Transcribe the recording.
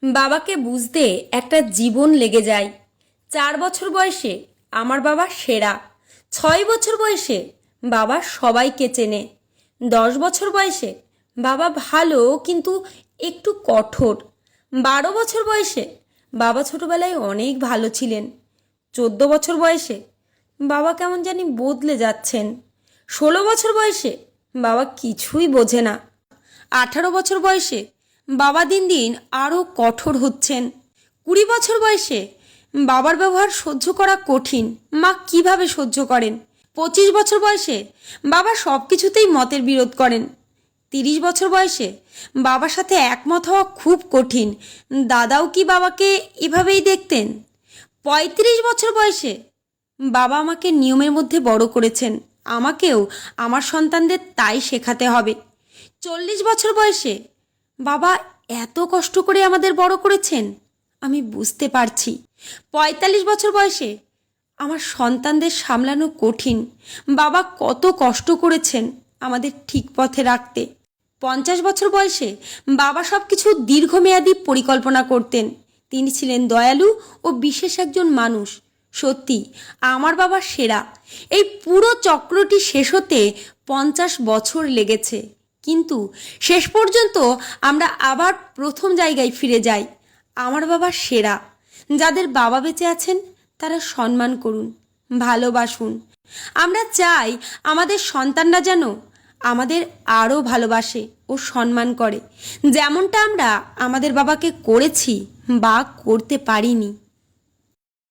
বাবাকে বুঝতে একটা জীবন লেগে যায়। 4 বছর বয়সে আমার বাবা সেরা। 6 বছর বয়সে বাবা সবাইকে চেনে। 10 বছর বয়সে বাবা ভালো কিন্তু একটু কঠোর। 12 বছর বয়সে বাবা ছোটবেলায় অনেক ভালো ছিলেন। 14 বছর বয়সে বাবা কেমন জানি বদলে যাচ্ছেন। 16 বছর বয়সে বাবা কিছুই বোঝে না। 18 বছর বয়সে বাবা দিন দিন আরও কঠোর হচ্ছেন। 20 বছর বয়সে বাবার ব্যবহার সহ্য করা কঠিন। মা কিভাবে সহ্য করেন? 25 বছর বয়সে বাবা সব কিছুতেই মতের বিরোধ করেন। 30 বছর বয়সে বাবার সাথে একমত হওয়া খুব কঠিন। দাদাও কি বাবাকে এভাবেই দেখতেন? 35 বছর বয়সে বাবা আমাকে নিয়মের মধ্যে বড় করেছেন। আমাকেও আমার সন্তানদের তাই শেখাতে হবে। 40 বছর বয়সে বাবা এত কষ্ট করে আমাদের বড় করেছেন, আমি বুঝতে পারছি। 45 বছর বয়সে আমার সন্তানদের সামলানো কঠিন। বাবা কত কষ্ট করেছেন আমাদের ঠিক পথে রাখতে। 50 বছর বয়সে বাবা সব কিছু দীর্ঘমেয়াদী পরিকল্পনা করতেন। তিনি ছিলেন দয়ালু ও বিশেষ একজন মানুষ। সত্যি আমার বাবা সেরা। এই পুরো চক্রটি শেষ হতে 50 বছর লেগেছে, কিন্তু শেষ পর্যন্ত আমরা আবার প্রথম জায়গায় ফিরে যাই। আমার বাবা সেরা। যাদের বাবা বেঁচে আছেন তারা সম্মান করুন, ভালোবাসুন। আমরা চাই আমাদের সন্তানরা যেন আমাদের আরও ভালোবাসে ও সম্মান করে, যেমনটা আমরা আমাদের বাবাকে করেছি বা করতে পারিনি।